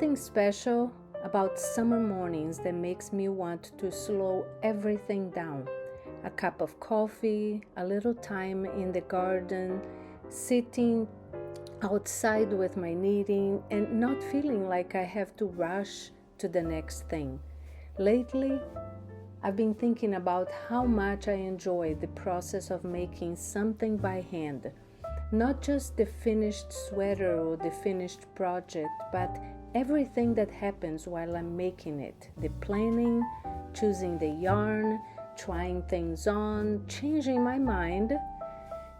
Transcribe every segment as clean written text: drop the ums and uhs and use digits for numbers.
something special about summer mornings that makes me want to slow everything down. A cup of coffee, a little time in the garden, sitting outside with my knitting and not feeling like I have to rush to the next thing. Lately, I've been thinking about how much I enjoy the process of making something by hand. Not just the finished sweater or the finished project, but everything that happens while I'm making it. The planning, choosing the yarn, trying things on, changing my mind,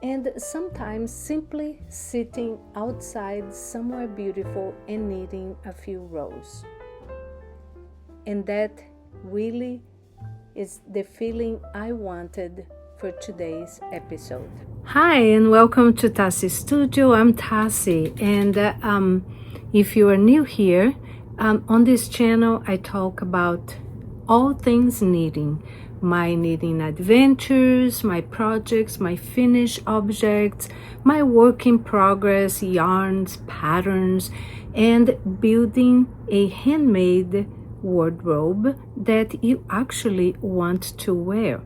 and sometimes simply sitting outside somewhere beautiful and knitting a few rows. And that really is the feeling I wanted for today's episode. Hi, and welcome to TaciStudio. I'm Taci, and if you are new here, on this channel I talk about all things knitting. My knitting adventures, my projects, my finished objects, my work in progress, yarns, patterns, and building a handmade wardrobe that you actually want to wear.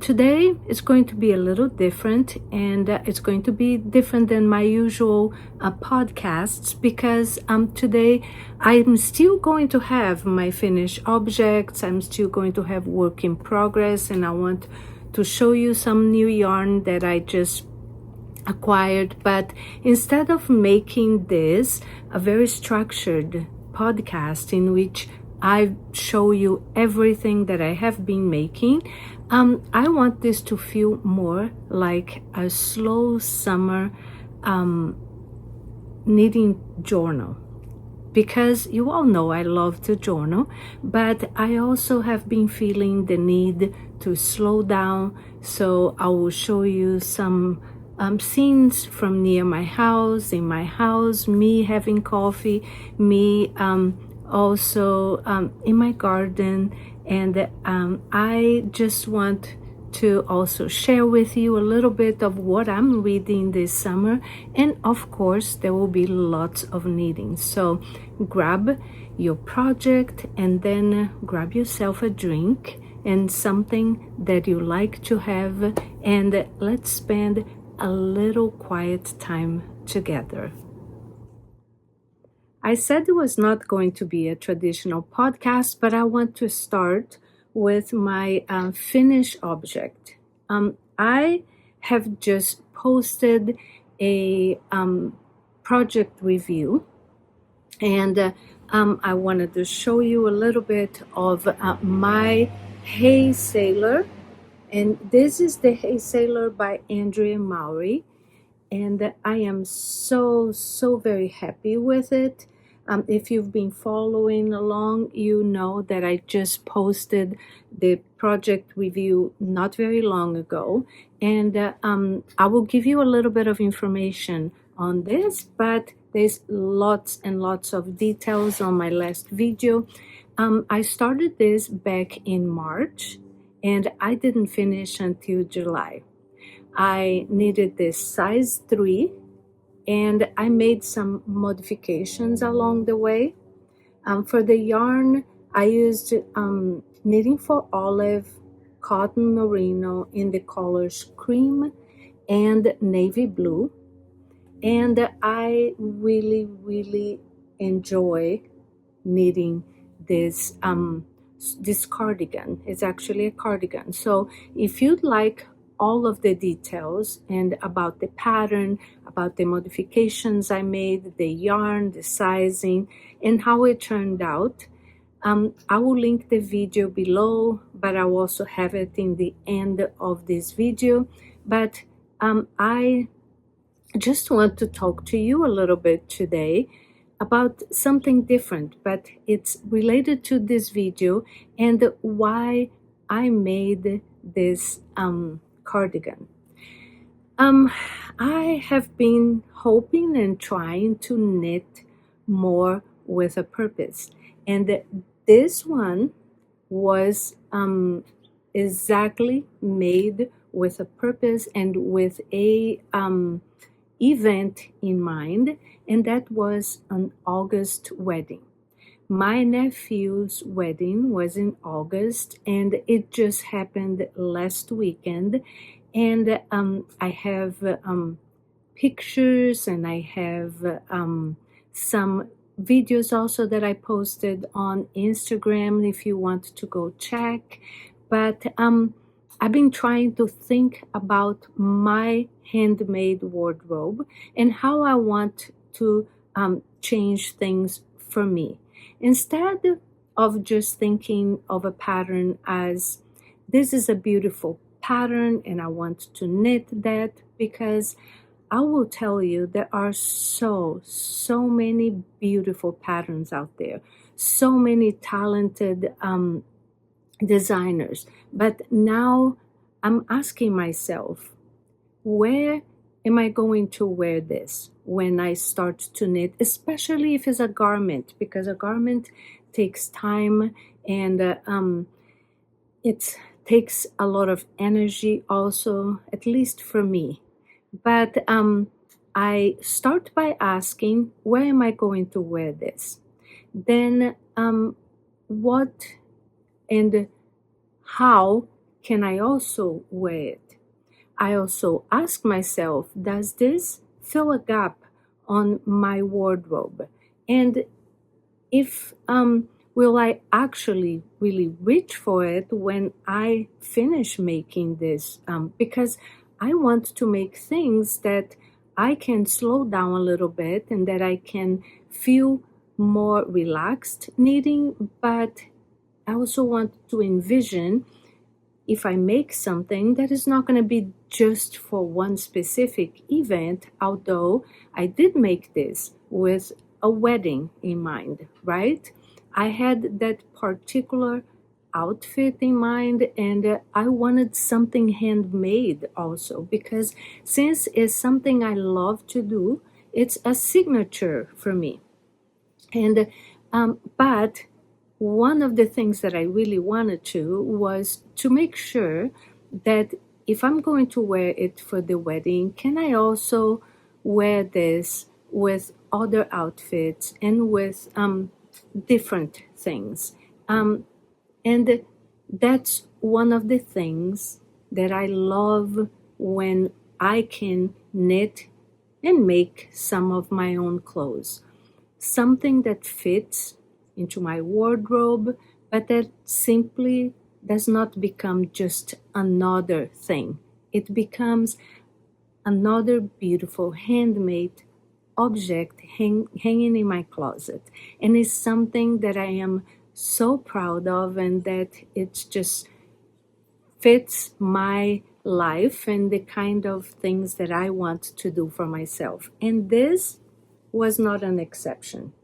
Today is going to be a little different, and it's going to be different than my usual podcasts because today I'm still going to have my finished objects. I'm still going to have work in progress, and I want to show you some new yarn that I just acquired. But instead of making this a very structured podcast in which I show you everything that I have been making, I want this to feel more like a slow summer knitting journal, because you all know I love to journal, but I also have been feeling the need to slow down. So I will show you some scenes from near my house, in my house, me having coffee, me also in my garden, and I just want to also share with you a little bit of what I'm reading this summer, and of course there will be lots of knitting. So grab your project and then grab yourself a drink and something that you like to have, and let's spend a little quiet time together. I said it was not going to be a traditional podcast, but I want to start with my finished object. I have just posted a project review, and I wanted to show you a little bit of my Hey Sailor. And this is the Hey Sailor by Andrea Mowry. And I am so very happy with it. If you've been following along, you know that I just posted the project review not very long ago, and I will give you a little bit of information on this, but there's lots and lots of details on my last video. I started this back in March, and I didn't finish until July. I needed this size 3, and I made some modifications along the way. For the yarn, I used knitting for Olive Cotton Merino in the colors cream and navy blue, and I really enjoy knitting this cardigan. It's actually a cardigan. So if you'd like all of the details and about the pattern, about the modifications I made, the yarn, the sizing, and how it turned out, I will link the video below, but I will also have it in the end of this video. But I just want to talk to you a little bit today about something different, but it's related to this video and why I made this cardigan. I have been hoping and trying to knit more with a purpose, and this one was exactly made with a purpose and with a event in mind, and that was an August wedding. My nephew's wedding was in August, and it just happened last weekend. And I have pictures, and I have some videos also that I posted on Instagram if you want to go check. But I've been trying to think about my handmade wardrobe and how I want to change things for me. Instead of just thinking of a pattern as this is a beautiful pattern and I want to knit that, because I will tell you there are so many beautiful patterns out there, so many talented designers. But now I'm asking myself, where am I going to wear this when I start to knit, especially if it's a garment, because a garment takes time, and it takes a lot of energy also, at least for me. But I start by asking, where am I going to wear this? Then what and how can I also wear it? I also ask myself, does this fill a gap on my wardrobe? And if will I actually really reach for it when I finish making this? Because I want to make things that I can slow down a little bit and that I can feel more relaxed knitting, but I also want to envision if I make something that is not going to be just for one specific event, although I did make this with a wedding in mind, right? I had that particular outfit in mind, and I wanted something handmade also, because since it's something I love to do, it's a signature for me. And but one of the things that I really wanted to was to make sure that if I'm going to wear it for the wedding, can I also wear this with other outfits and with different things? And that's one of the things that I love when I can knit and make some of my own clothes. Something that fits into my wardrobe, but that simply does not become just another thing. It becomes another beautiful handmade object hanging in my closet. And it's something that I am so proud of, and that it just fits my life and the kind of things that I want to do for myself. And this was not an exception.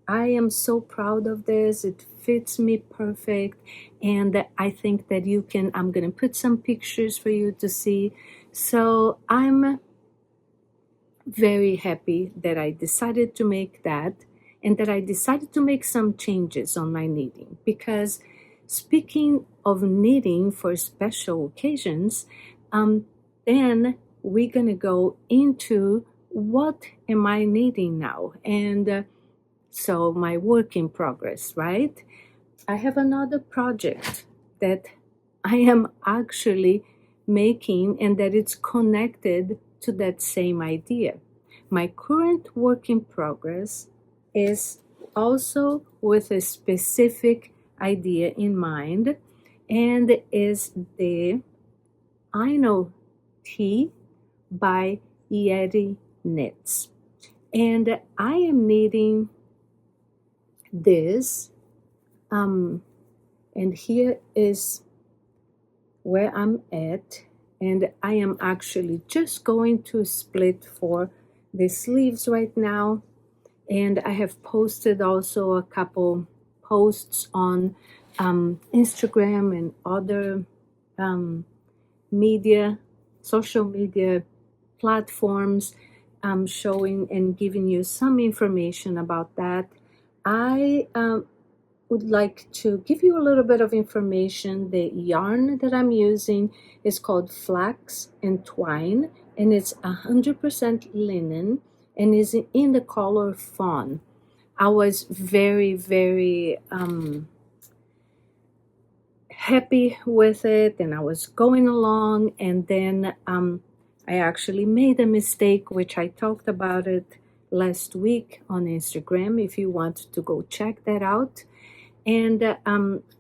I am so proud of this. It fits me perfect. And I think that you can, I'm going to put some pictures for you to see. So I'm very happy that I decided to make that, and that I decided to make some changes on my knitting. Because speaking of knitting for special occasions, then we're going to go into what am I knitting now? And so my work in progress, right? I have another project that I am actually making, and that it's connected to that same idea. My current work in progress is also with a specific idea in mind, and is the I Know Tea by Yeti Knits. And I am knitting this, and here is where I'm at, and I am actually just going to split for the sleeves right now. And I have posted also a couple posts on Instagram and other media, social media platforms, showing and giving you some information about that. I would like to give you a little bit of information. The yarn that I'm using is called Flax and Twine, and it's 100% linen, and is in the color fawn. I was very, very happy with it, and I was going along, and then I actually made a mistake, which I talked about it last week on Instagram, if you want to go check that out. And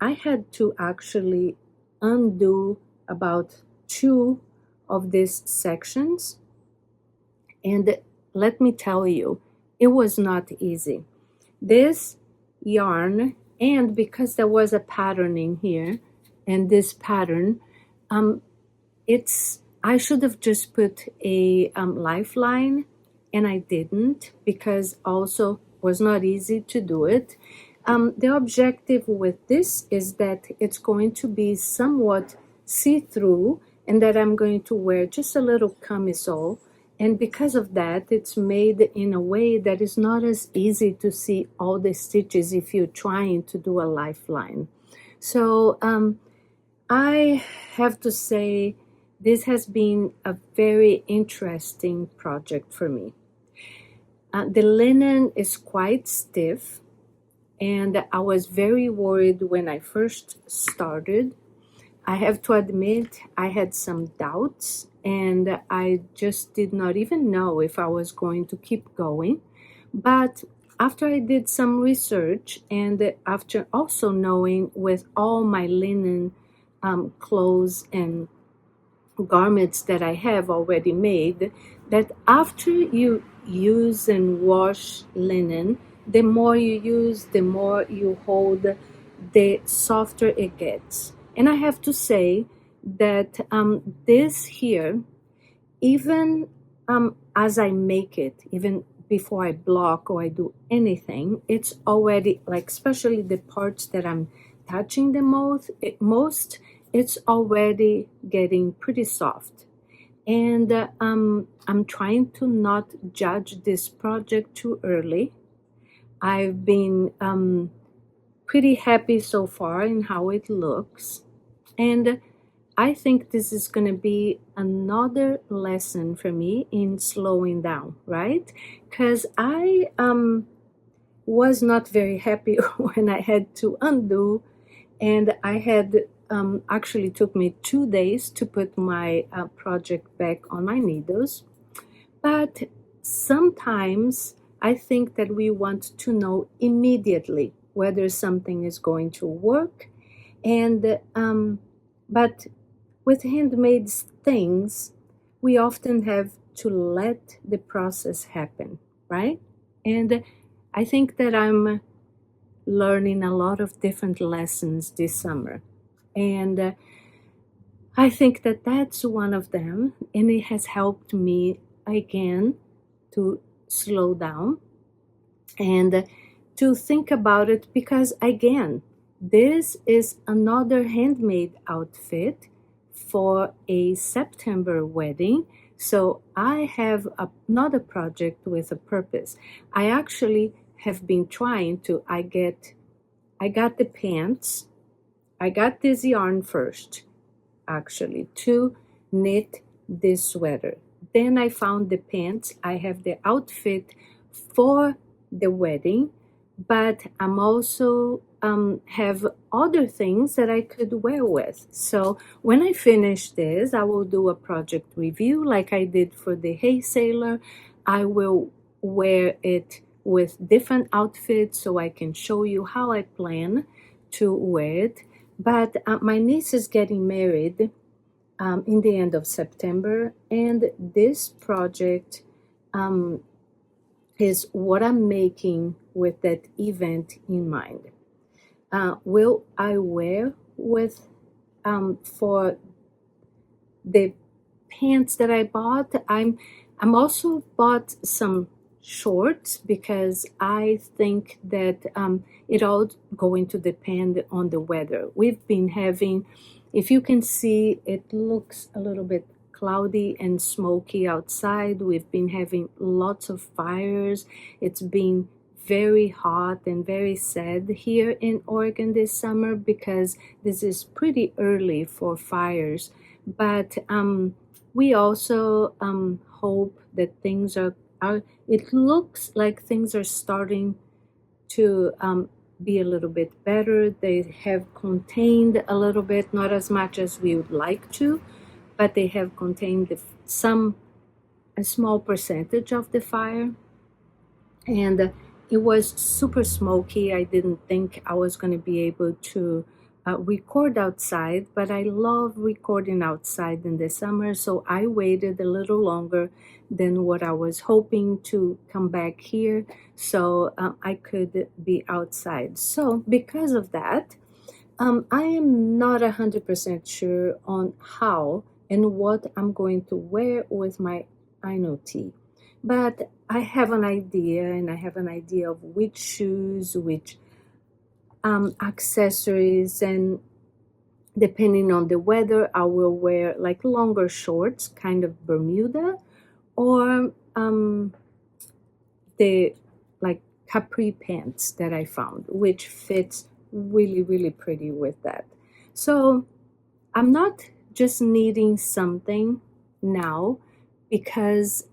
I had to actually undo about two of these sections. And let me tell you, it was not easy. This yarn, and because there was a patterning here, and this pattern, um, I should have just put a lifeline, and I didn't, because also was not easy to do it. The objective with this is that it's going to be somewhat see-through, and that I'm going to wear just a little camisole, and because of that, it's made in a way that is not as easy to see all the stitches if you're trying to do a lifeline. So I have to say, this has been a very interesting project for me. The linen is quite stiff, and I was very worried when I first started. I have to admit, I had some doubts, and I just did not even know if I was going to keep going. But after I did some research, and after also knowing with all my linen clothes and garments that I have already made, that after you use and wash linen, the more you use, the more you hold, the softer it gets. And I have to say that this here, even as I make it, even before I block or I do anything, it's already, like, especially the parts that I'm touching the most, it's already getting pretty soft. And I'm trying to not judge this project too early. I've been pretty happy so far in how it looks. And I think this is going to be another lesson for me in slowing down, right? Because I was not very happy when I had to undo, and I had actually took me 2 days to put my project back on my needles. But sometimes I think that we want to know immediately whether something is going to work, and but with handmade things, we often have to let the process happen, right? And I think that I'm learning a lot of different lessons this summer. And I think that that's one of them. And it has helped me again to slow down and to think about it, because again, this is another handmade outfit for a September wedding. So I have another project with a purpose. I actually have been trying to, I got the pants. I got this yarn first, actually, to knit this sweater. Then I found the pants. I have the outfit for the wedding, but I'm also have other things that I could wear with. So when I finish this, I will do a project review like I did for the Hey Sailor. I will wear it with different outfits so I can show you how I plan to wear it. But my niece is getting married in the end of September, and this project is what I'm making with that event in mind. Will I wear with for the pants that I bought? I'm also bought some shorts, because I think that it all going to depend on the weather. We've been having, if you can see, it looks a little bit cloudy and smoky outside. We've been having lots of fires. It's been very hot and very sad here in Oregon this summer, because this is pretty early for fires. But we also hope that things are, it looks like things are starting to be a little bit better. They have contained a little bit, not as much as we would like to, but they have contained a small percentage of the fire. And it was super smoky. I didn't think I was going to be able to record outside, but I love recording outside in the summer, so I waited a little longer than what I was hoping to come back here so I could be outside. So because of that, I am not 100% sure on how and what I'm going to wear with my Aino tea. But I have an idea, and I have an idea of which shoes, which accessories, and depending on the weather, I will wear like longer shorts, kind of Bermuda, or the like capri pants that I found, which fits really, really pretty with that. So I'm not just needing something now because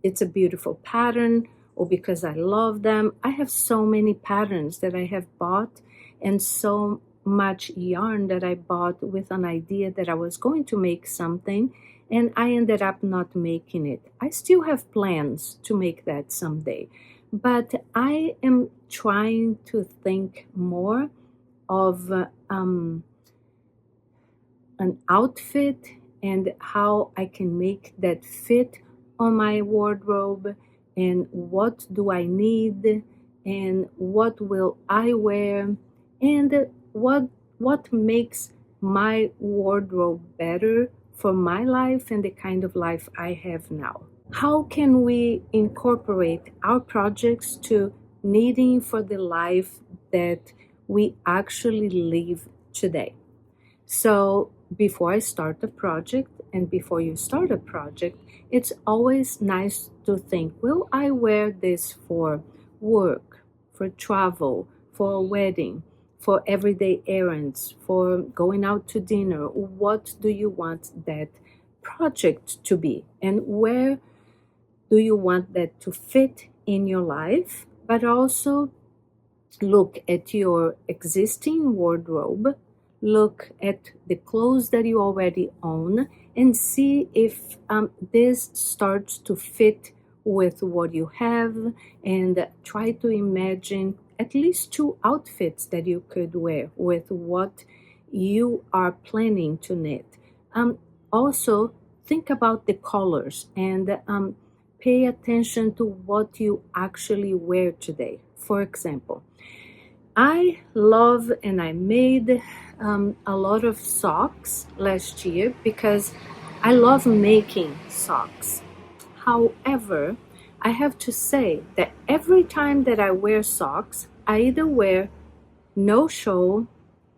it's a beautiful pattern or because I love them. I have so many patterns that I have bought and so much yarn that I bought with an idea that I was going to make something, and I ended up not making it. I still have plans to make that someday, but I am trying to think more of an outfit and how I can make that fit on my wardrobe, and what do I need, and what will I wear, and what makes my wardrobe better for my life and the kind of life I have now. How can we incorporate our projects to needing for the life that we actually live today? So before I start a project, and before you start a project, it's always nice to think, will I wear this for work, for travel, for a wedding, for everyday errands, for going out to dinner? What do you want that project to be? And where do you want that to fit in your life? But also look at your existing wardrobe, look at the clothes that you already own, and see if this starts to fit with what you have, and try to imagine at least two outfits that you could wear with what you are planning to knit. Also, think about the colors and pay attention to what you actually wear today. For example, I love and I made a lot of socks last year because I love making socks. However, I have to say that every time that I wear socks, I either wear no show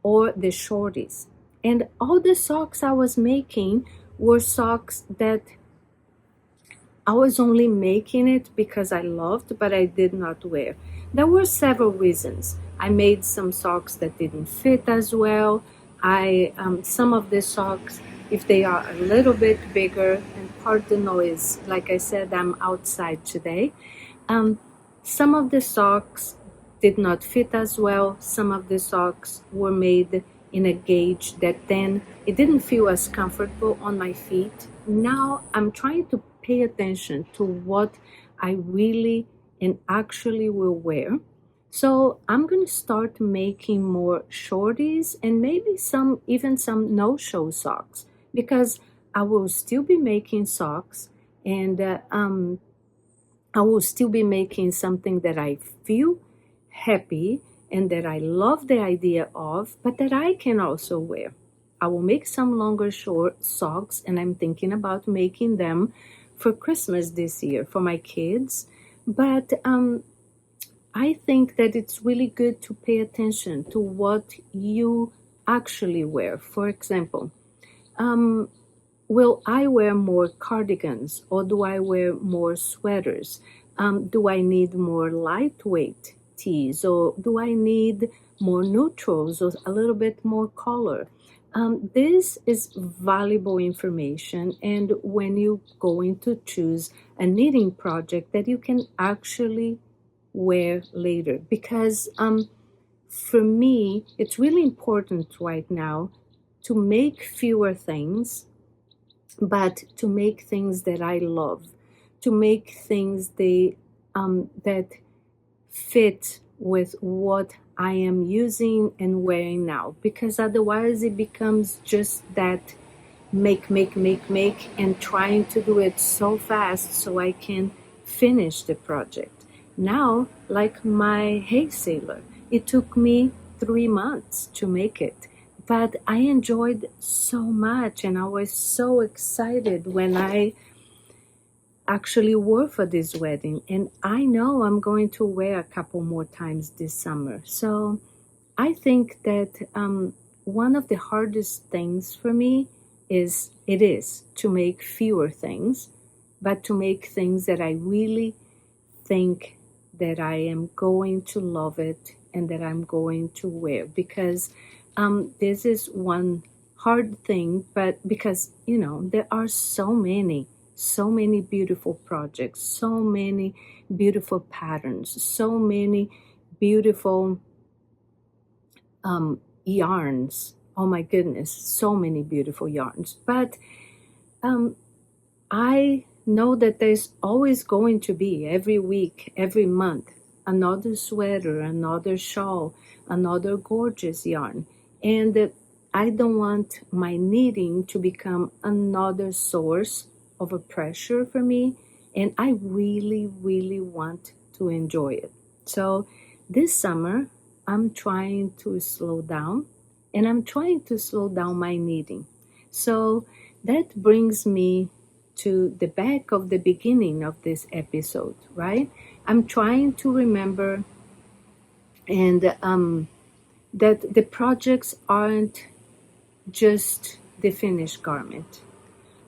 or the shorties. And all the socks I was making were socks that I was only making it because I loved, but I did not wear. There were several reasons. I made some socks that didn't fit as well. Some of the socks, if they are a little bit bigger, and part the noise, like I said, I'm outside today. Some of the socks did not fit as well. Some of the socks were made in a gauge that then it didn't feel as comfortable on my feet. Now I'm trying to pay attention to what I really and actually will wear. So I'm going to start making more shorties and maybe even some no-show socks, because I will still be making socks, and I will still be making something that I feel happy and that I love the idea of, but that I can also wear. I will make some longer short socks, and I'm thinking about making them for Christmas this year for my kids. But I think that it's really good to pay attention to what you actually wear. For example, will I wear more cardigans, or do I wear more sweaters? Do I need more lightweight tees, or do I need more neutrals or a little bit more color? This is valuable information, and when you're going to choose a knitting project that you can actually wear later. Because for me, it's really important right now to make fewer things, but to make things that I love, to make things that fit with what I am using and wearing now. Because otherwise, it becomes just that make, and trying to do it so fast so I can finish the project. Now, like my Hey Sailor, it took me 3 months to make it, but I enjoyed so much and I was so excited when I actually wore for this wedding. And I know I'm going to wear a couple more times this summer. So I think that one of the hardest things for me is to make fewer things, but to make things that I really think that I am going to love it and that I'm going to wear. Because this is one hard thing, but because, there are so many beautiful projects, so many beautiful patterns, so many beautiful yarns. Oh my goodness, so many beautiful yarns. But I know that there's always going to be, every week, every month, another sweater, another shawl, another gorgeous yarn. And I don't want my knitting to become another source of a pressure for me. And I really, really want to enjoy it. So this summer, I'm trying to slow down, and I'm trying to slow down my knitting. So that brings me to the back of the beginning of this episode, right? I'm trying to remember and that the projects aren't just the finished garment.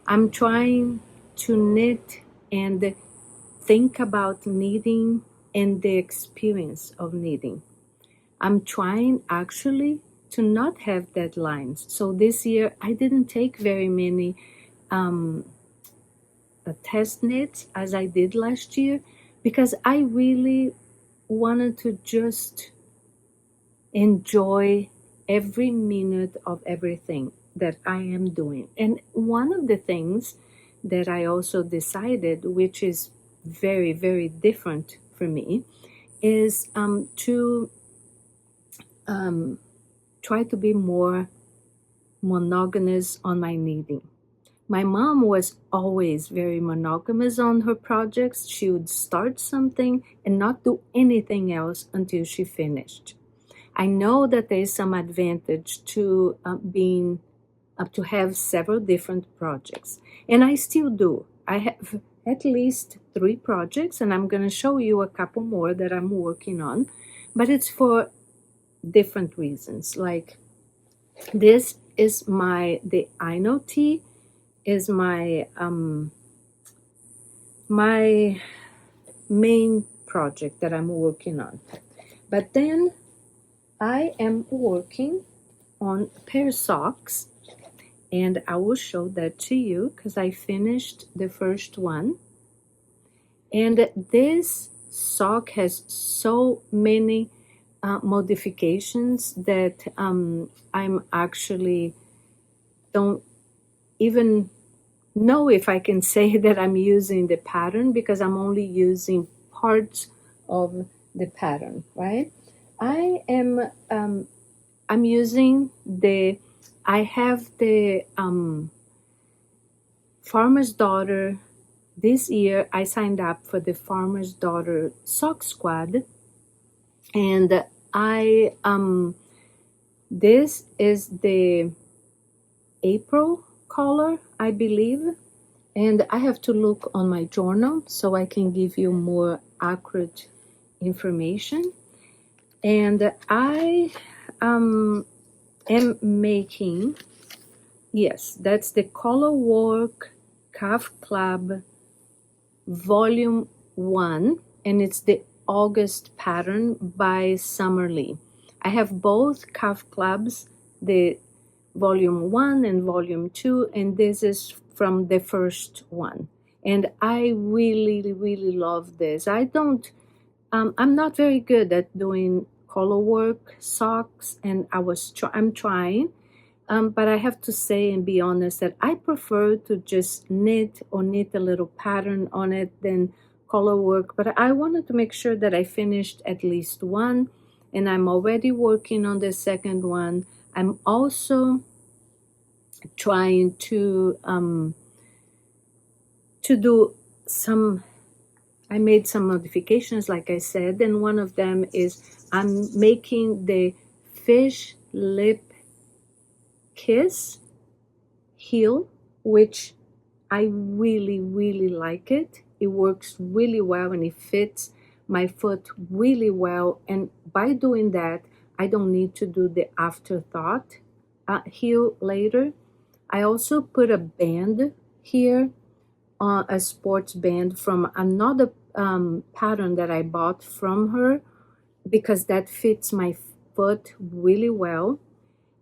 I'm trying to knit and think about knitting and the experience of knitting. I'm trying actually to not have deadlines. So this year I didn't take very many test knits as I did last year, because I really wanted to just enjoy every minute of everything that I am doing. And one of the things that I also decided, which is very, very different for me, is to try to be more monogamous on my knitting. My mom was always very monogamous on her projects. She would start something and not do anything else until she finished. I know that there is some advantage to being to have several different projects, and I still do. I have at least 3 projects, and I'm going to show you a couple more that I'm working on, but it's for different reasons. Like this is the I know tea is my my main project that I'm working on. But then I am working on a pair of socks, and I will show that to you because I finished the first one. And this sock has so many modifications that I'm actually don't even know if I can say that I'm using the pattern, because I'm only using parts of the pattern, right? I'm using I have the Farmer's Daughter. This year I signed up for the Farmer's Daughter Sock Squad, and I this is the April color, I believe, and I have to look on my journal so I can give you more accurate information. And I am making, yes, that's the Color Work Calf Club Volume 1, and it's the August pattern by Summer Lee. I have both calf clubs, the Volume 1 and Volume 2, and this is from the first one. And I really, really love this. I don't I'm not very good at doing color work socks, and I'm trying. But I have to say and be honest that I prefer to just knit a little pattern on it than color work. But I wanted to make sure that I finished at least one, and I'm already working on the second one. I'm also trying to do some. I made some modifications, like I said, and one of them is I'm making the fish lip kiss heel, which I really, really like it. It works really well and it fits my foot really well. And by doing that, I don't need to do the afterthought heel later. I also put a band here, a sports band from another pattern that I bought from her because that fits my foot really well.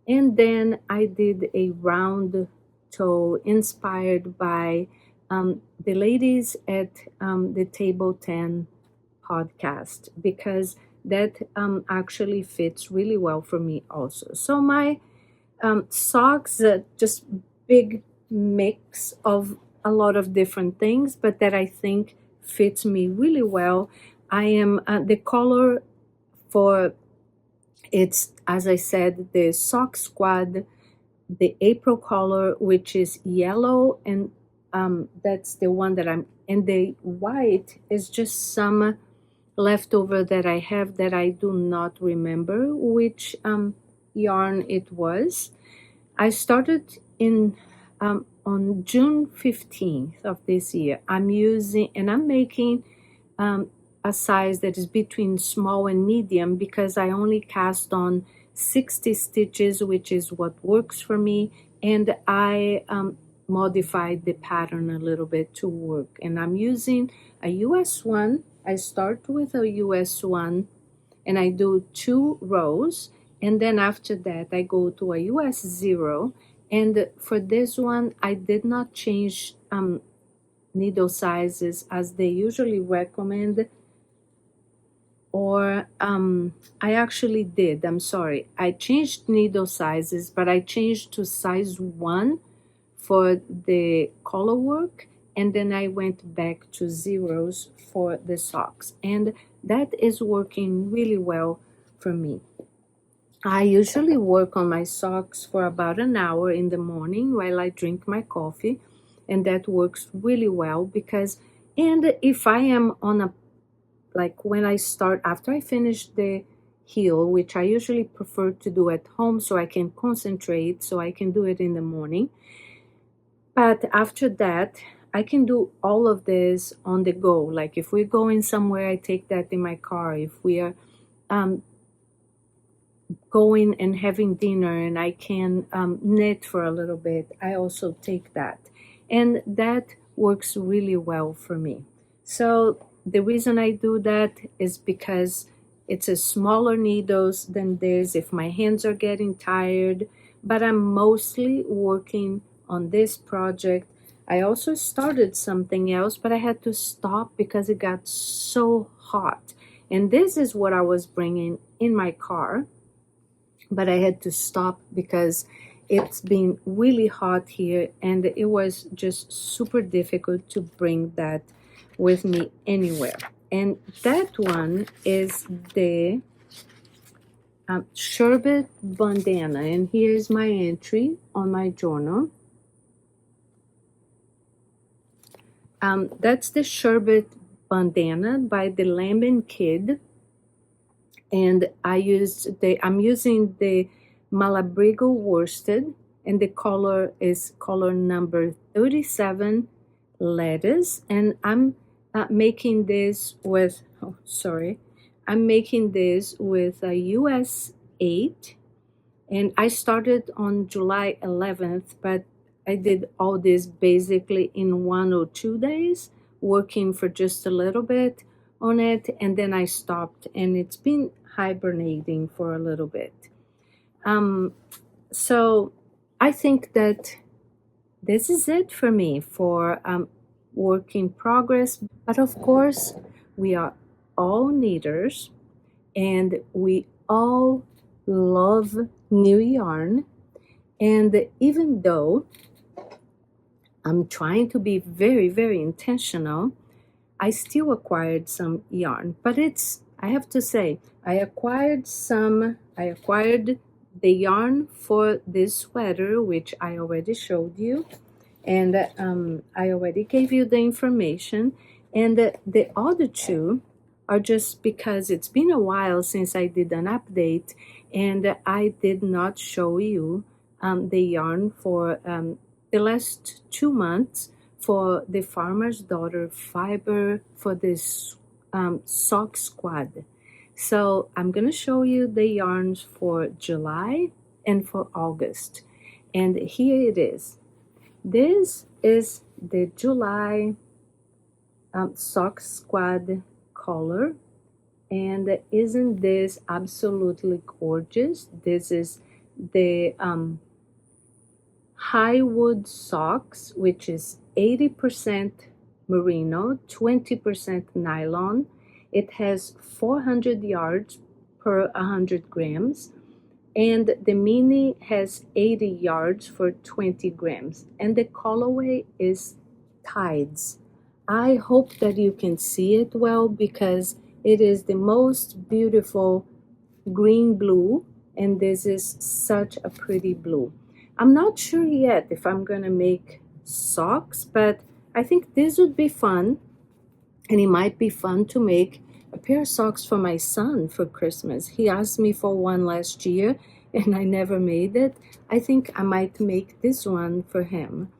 And then I did a round toe inspired by the ladies at the Table 10 podcast because that actually fits really well for me also. So my socks are just big mix of a lot of different things, but that I think fits me really well. I am the color for it's, as I said, the sock squad, the April color, which is yellow, and that's the one that and the white is just some leftover that I have that I do not remember which yarn it was. I started in on June 15th of this year. I'm making a size that is between small and medium because I only cast on 60 stitches, which is what works for me. And I modified the pattern a little bit to work. And I'm using a US one. I start with a US one and I do 2 rows. And then after that, I go to a US 0. And for this one, I did not change needle sizes as they usually recommend, or I actually did. I'm sorry. I changed needle sizes, but I changed to size 1 for the collar work, and then I went back to zeros for the socks. And that is working really well for me. I usually work on my socks for about an hour in the morning while I drink my coffee, and that works really well because, and if I am on a, like when I start, after I finish the heel, which I usually prefer to do at home so I can concentrate, so I can do it in the morning. But after that, I can do all of this on the go. Like if we're going somewhere, I take that in my car. If we are going and having dinner and I can knit for a little bit, I also take that. And that works really well for me. So the reason I do that is because it's a smaller needles than this if my hands are getting tired, but I'm mostly working on this project. I also started something else, but I had to stop because it got so hot. And this is what I was bringing in my car, but I had to stop because it's been really hot here and it was just super difficult to bring that with me anywhere. And that one is the sherbet bandana, and here's my entry on my journal. That's the sherbet bandana by the Lamb Kid, and I'm using the Malabrigo worsted, and the color is color number 37 lettuce, and I'm making this with I'm making this with a US 8, and I started on July 11th, but I did all this basically in 1 or 2 days, working for just a little bit on it, and then I stopped, and it's been hibernating for a little bit. So I think that this is it for me for work in progress. But of course, we are all knitters, and we all love new yarn. And even though I'm trying to be very, very intentional, I still acquired some yarn. But I have to say, I acquired the yarn for this sweater, which I already showed you. And I already gave you the information. And the other two are just because it's been a while since I did an update, and I did not show you the yarn for the last 2 months for the Farmer's Daughter fiber for this sock squad. So I'm going to show you the yarns for July and for August. And here it is. This is the July sock squad color, and isn't this absolutely gorgeous? This is the Highwood socks, which is 80% merino, 20% nylon. It has 400 yards per 100 grams, and the mini has 80 yards for 20 grams, and the colorway is Tides. I hope that you can see it well, because it is the most beautiful green blue, and this is such a pretty blue. I'm not sure yet if I'm gonna make socks, but I think this would be fun, and it might be fun to make a pair of socks for my son for Christmas. He asked me for one last year, and I never made it. I think I might make this one for him.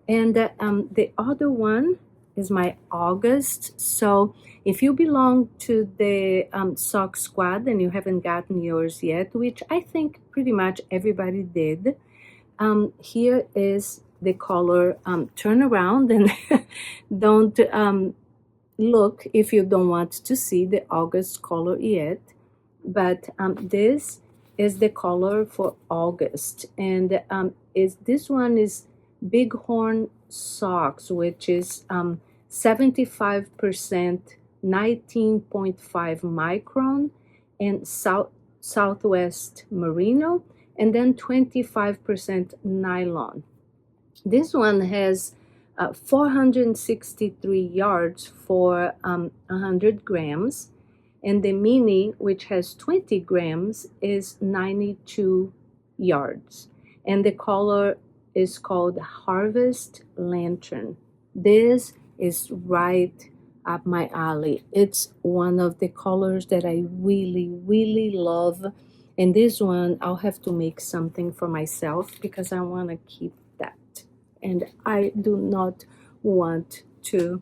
And the other one is my August. So if you belong to the sock squad and you haven't gotten yours yet, which I think pretty much everybody did, here is the color. Turn around and don't look if you don't want to see the August color yet. But this is the color for August, and this one is Bighorn socks, which is 75% 19.5 micron and Southwest merino, and then 25% nylon. This one has 463 yards for 100 grams, and the mini, which has 20 grams, is 92 yards. And the color is called Harvest Lantern. This is right up my alley. It's one of the colors that I really, really love. And this one, I'll have to make something for myself because I want to keep that. And I do not want to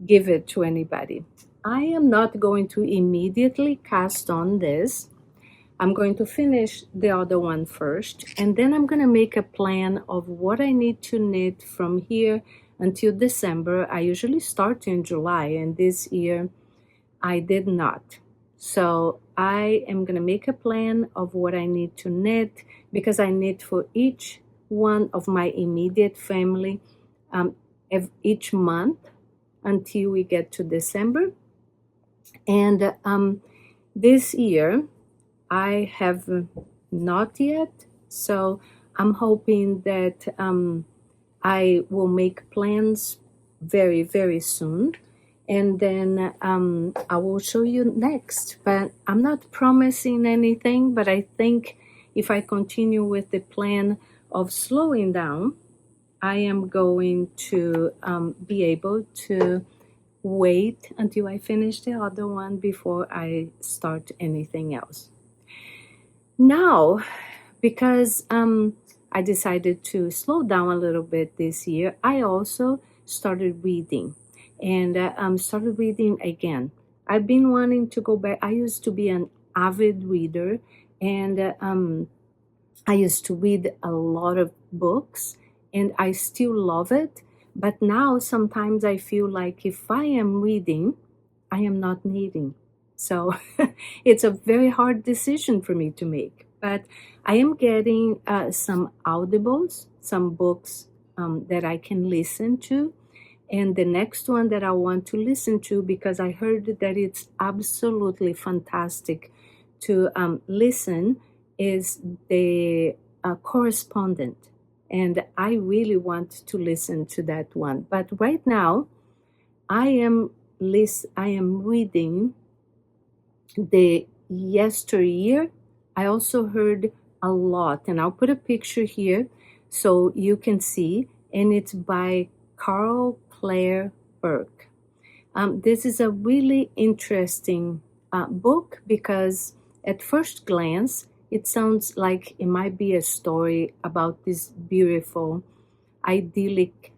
give it to anybody. I am not going to immediately cast on this. I'm going to finish the other one first, and then I'm going to make a plan of what I need to knit from here until December. I usually start in July, and this year I did not. So I am going to make a plan of what I need to knit, because I knit for each one of my immediate family each month until we get to December. And this year I have not yet, so I'm hoping that I will make plans very, very soon, and then I will show you next. But I'm not promising anything, but I think if I continue with the plan of slowing down, I am going to be able to wait until I finish the other one before I start anything else. Now, because I decided to slow down a little bit this year, I also started reading, and started reading again. I've been wanting to go back. I used to be an avid reader, and I used to read a lot of books, and I still love it. But now sometimes I feel like if I am reading, I am not knitting. So it's a very hard decision for me to make. But I am getting some audibles, some books that I can listen to. And the next one that I want to listen to, because I heard that it's absolutely fantastic to listen, is the correspondent. And I really want to listen to that one. But right now, I am reading the yesteryear. I also heard a lot, and I'll put a picture here so you can see, and it's by Carl Clare Burke. This is a really interesting book because at first glance it sounds like it might be a story about this beautiful idyllic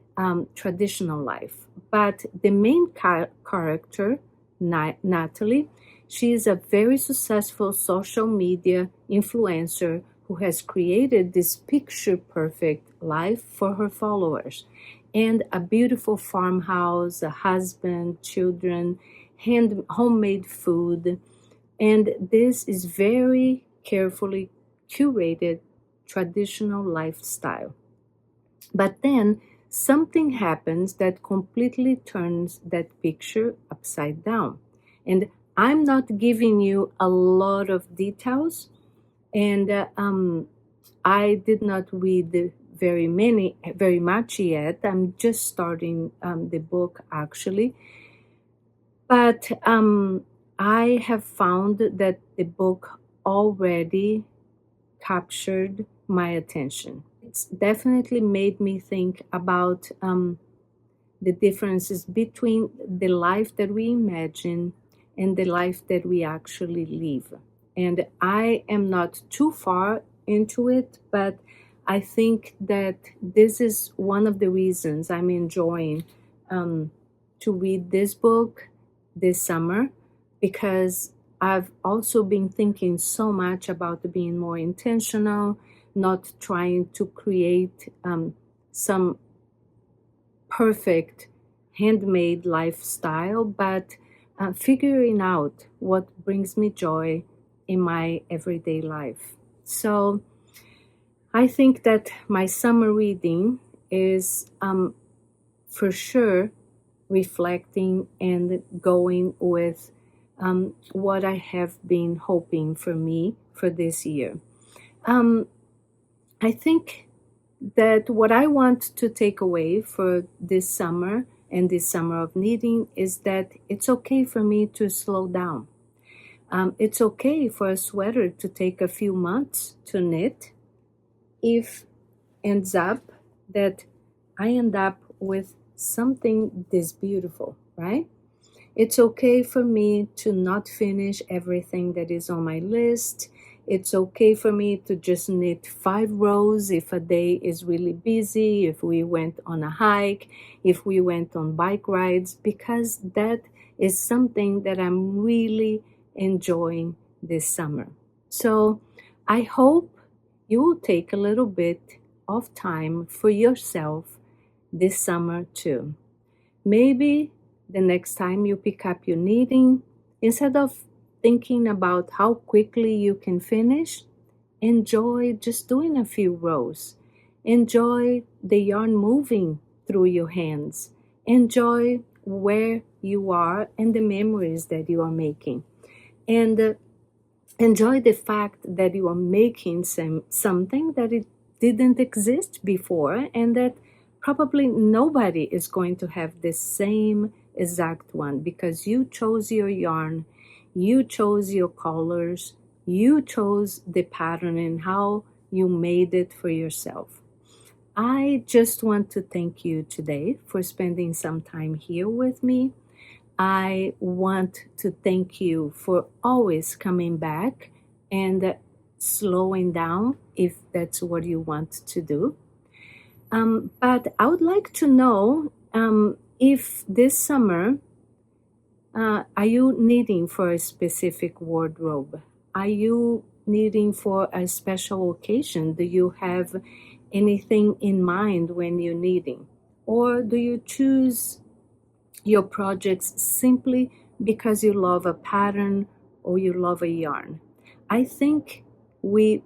traditional life. But the main character, Natalie, she is a very successful social media influencer who has created this picture perfect life for her followers, and a beautiful farmhouse, a husband, children, homemade food. And this is very carefully curated traditional lifestyle. But then something happens that completely turns that picture upside down. And I'm not giving you a lot of details, and I did not read very much yet. I'm just starting the book actually, but I have found that the book already captured my attention. It's definitely made me think about the differences between the life that we imagine and the life that we actually live. And I am not too far into it, but I think that this is one of the reasons I'm enjoying to read this book this summer, because I've also been thinking so much about being more intentional, not trying to create some perfect handmade lifestyle, but figuring out what brings me joy in my everyday life. So I think that my summer reading is for sure reflecting and going with what I have been hoping for me for this year. Um, I think that what I want to take away for this summer and this summer of knitting is that it's okay for me to slow down. It's okay for a sweater to take a few months to knit if ends up that I end up with something this beautiful, right? It's okay for me to not finish everything that is on my list. It's okay for me to just knit 5 rows if a day is really busy, if we went on a hike, if we went on bike rides, because that is something that I'm really enjoying this summer. So I hope you will take a little bit of time for yourself this summer too. Maybe the next time you pick up your knitting, instead of thinking about how quickly you can finish, enjoy just doing a few rows. Enjoy the yarn moving through your hands. Enjoy where you are and the memories that you are making. And enjoy the fact that you are making something that it didn't exist before, and that probably nobody is going to have the same exact one, because you chose your yarn, you chose your colors, you chose the pattern and how you made it for yourself. I just want to thank you today for spending some time here with me. I want to thank you for always coming back and slowing down if that's what you want to do. But I would like to know if this summer, are you needing for a specific wardrobe? Are you needing for a special occasion? Do you have anything in mind when you're needing? Or do you choose your projects simply because you love a pattern or you love a yarn? I think we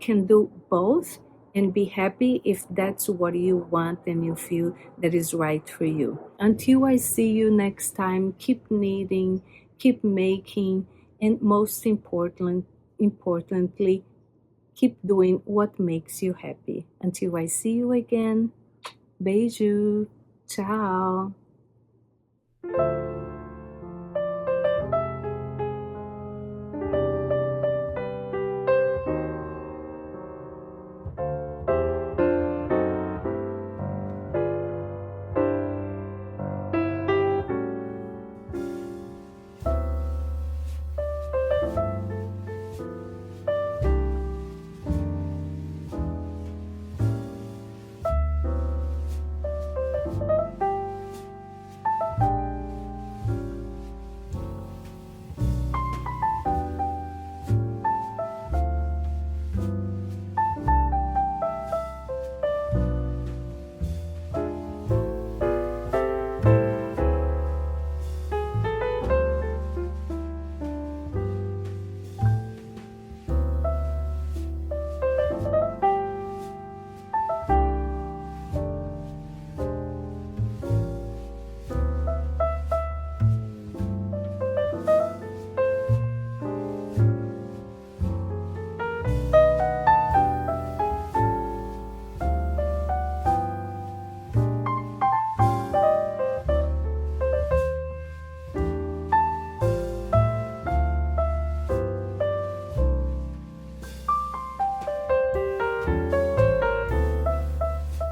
can do both, and be happy if that's what you want and you feel that is right for you. Until I see you next time, keep knitting, keep making, and importantly, keep doing what makes you happy. Until I see you again, beijo, ciao.